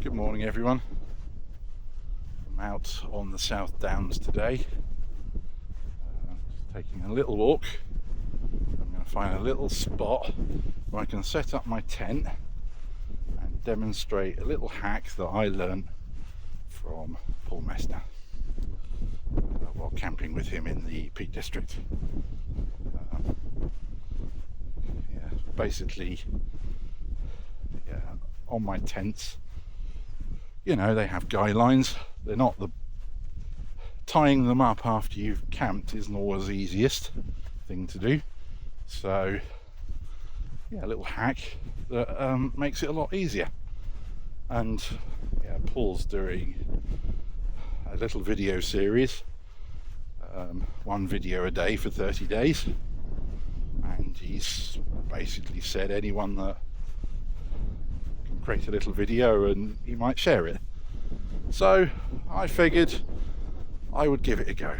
Good morning everyone. I'm out on the South Downs today, just taking a little walk. I'm going to find a little spot where I can set up my tent and demonstrate a little hack that I learned from Paul Messner while camping with him in the Peak District. Basically, on my tents, they have guy lines. They're not tying them up after you've camped isn't always the easiest thing to do. So a little hack that makes it a lot easier. And Paul's doing a little video series, one video a day for 30 days, and he's basically said anyone that can create a little video and he might share it. So I figured I would give it a go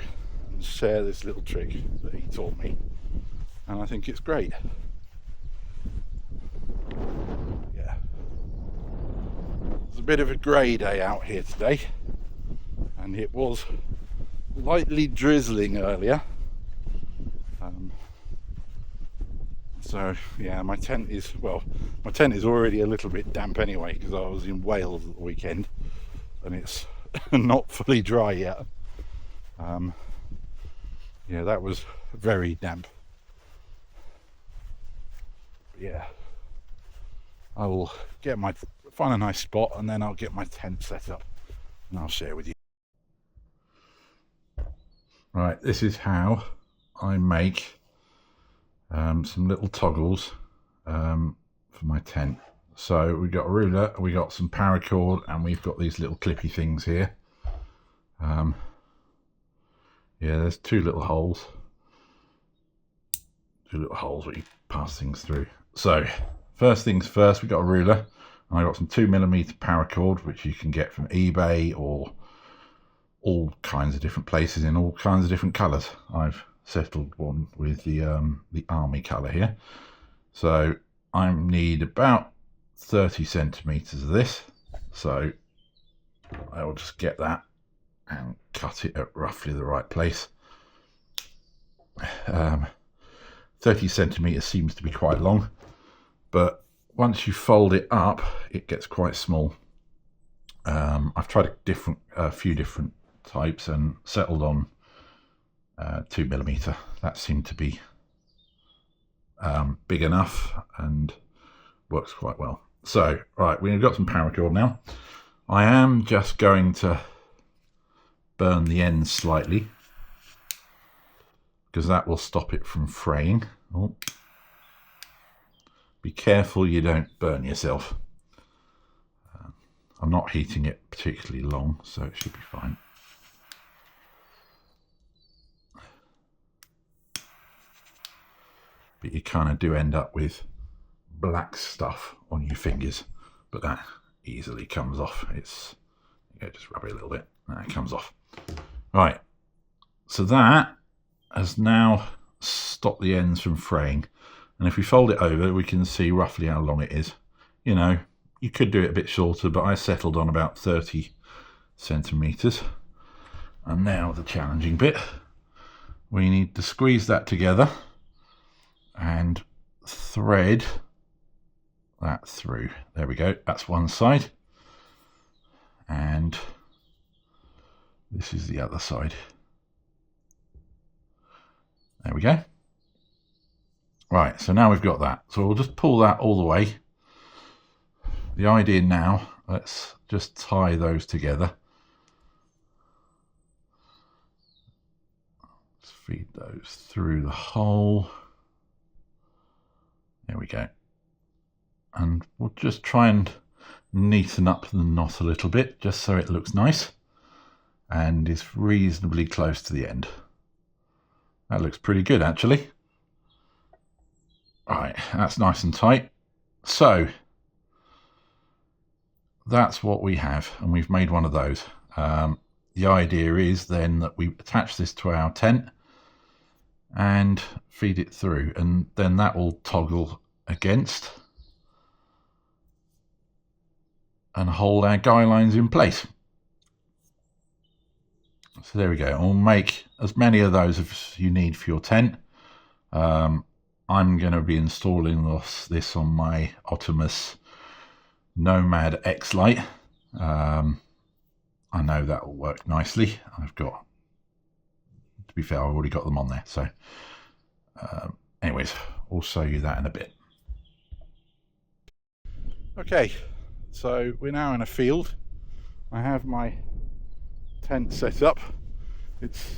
and share this little trick that he taught me, and I think it's great. It's a bit of a grey day out here today, and it was lightly drizzling earlier. So my tent is already a little bit damp anyway, because I was in Wales at the weekend and it's not fully dry yet. That was very damp. I will find a nice spot and then I'll get my tent set up and I'll share with you. Right, this is how I make some little toggles for my tent. So we've got a ruler, we got some paracord, and we've got these little clippy things here. There's two little holes where you pass things through. So first things first, we've got a ruler, and I've got some 2mm paracord, which you can get from eBay or all kinds of different places in all kinds of different colours. I've settled one with the army colour here. So I need about 30 centimetres of this. So I will just get that and cut it at roughly the right place. 30 centimetres seems to be quite long, but once you fold it up, it gets quite small. I've tried a few different types and settled on 2mm. That seemed to be big enough and works quite well. So right, we've got some paracord now. I am just going to burn the ends slightly because that will stop it from fraying. Be careful you don't burn yourself. I'm not heating it particularly long, so it should be fine. But you kind of do end up with black stuff on your fingers, but that easily comes off. Just rub it a little bit and it comes off. Right, so that has now stopped the ends from fraying, and if we fold it over we can see roughly how long it is. You could do it a bit shorter, but I settled on about 30 centimetres. And now the challenging bit, we need to squeeze that together and thread that through. There we go, that's one side, and this is the other side. There we go. Right, so now we've got that, so we'll just pull that all the way. The idea now, let's just tie those together. Let's feed those through the hole. There we go. And we'll just try and neaten up the knot a little bit, just so it looks nice and is reasonably close to the end. That looks pretty good, actually. Right, that's nice and tight. So that's what we have, and we've made one of those. The idea is then that we attach this to our tent and feed it through, and then that will toggle against and hold our guy lines in place. So there we go. I'll make as many of those as you need for your tent. I'm going to be installing this on my Optimus Nomad X Lite. I know that will work nicely. To be fair, I've already got them on there. So anyways, I'll show you that in a bit. Okay, so we're now in a field. I have my tent set up. It's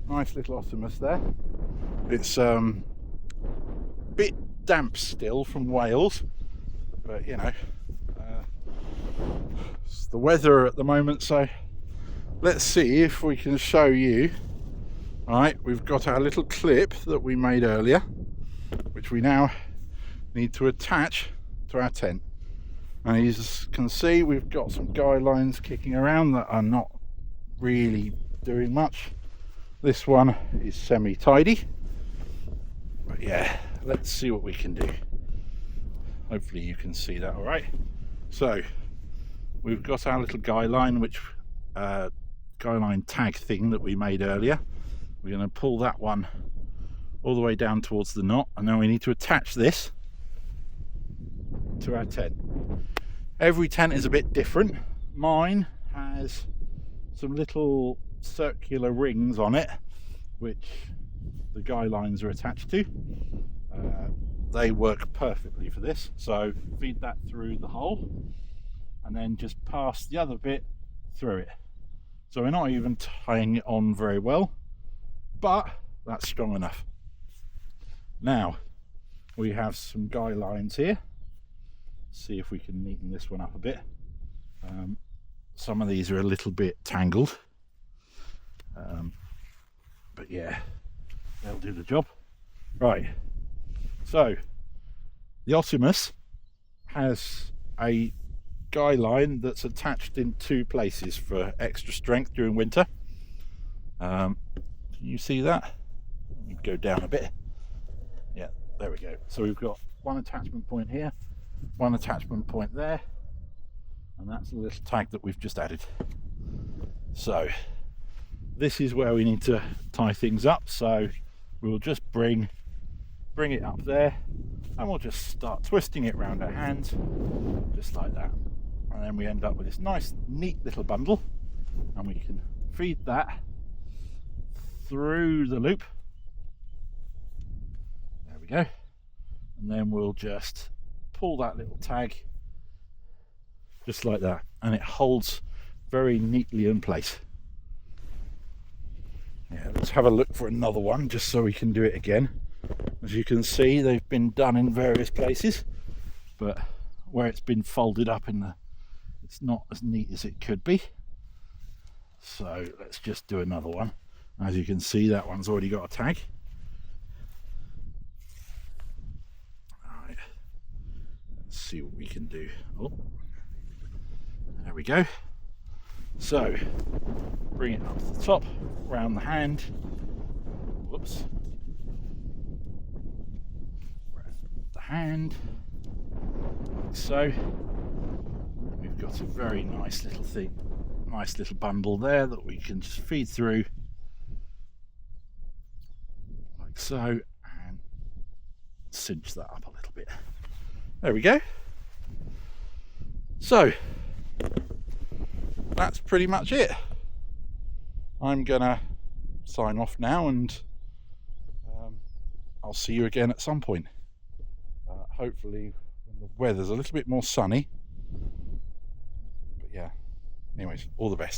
nice little Optimus there. It's a bit damp still from Wales, but you know, it's the weather at the moment, so let's see if we can show you. Right, we've got our little clip that we made earlier, which we now need to attach to our tent. And as you can see, we've got some guy lines kicking around that are not really doing much. This one is semi-tidy, but yeah, let's see what we can do. Hopefully you can see that all right. So we've got our little guy line, which guy line tag thing that we made earlier. We're going to pull that one all the way down towards the knot, and now we need to attach this to our tent. Every tent is a bit different. Mine has some little circular rings on it, which the guy lines are attached to. They work perfectly for this, so feed that through the hole and then just pass the other bit through it. So we're not even tying it on very well, but that's strong enough. Now we have some guy lines here. See if we can neaten this one up a bit. Some of these are a little bit tangled, but yeah, they'll do the job. Right, so the Optimus has a guy line that's attached in two places for extra strength during winter. Can you see that? You go down a bit. Yeah, there we go. So we've got one attachment point here, one attachment point there, and that's the little tag that we've just added. So this is where we need to tie things up. So we'll just bring it up there, and we'll just start twisting it around our hands, just like that. And then we end up with this nice, neat little bundle, and we can feed that through the loop. There we go. And then we'll just pull that little tag just like that, and it holds very neatly in place. Yeah, let's have a look for another one just so we can do it again. As you can see, they've been done in various places, but where it's been folded up it's not as neat as it could be. So let's just do another one. As you can see, that one's already got a tag. Alright, let's see what we can do. Oh, there we go. So bring it up to the top, round the hand. Whoops. Round the hand, like so. We've got a very nice little thing, nice little bundle there that we can just feed through like so, and cinch that up a little bit. There we go. So that's pretty much it. I'm gonna sign off now, and I'll see you again at some point. Hopefully when the weather's a little bit more sunny. But yeah, anyways, all the best.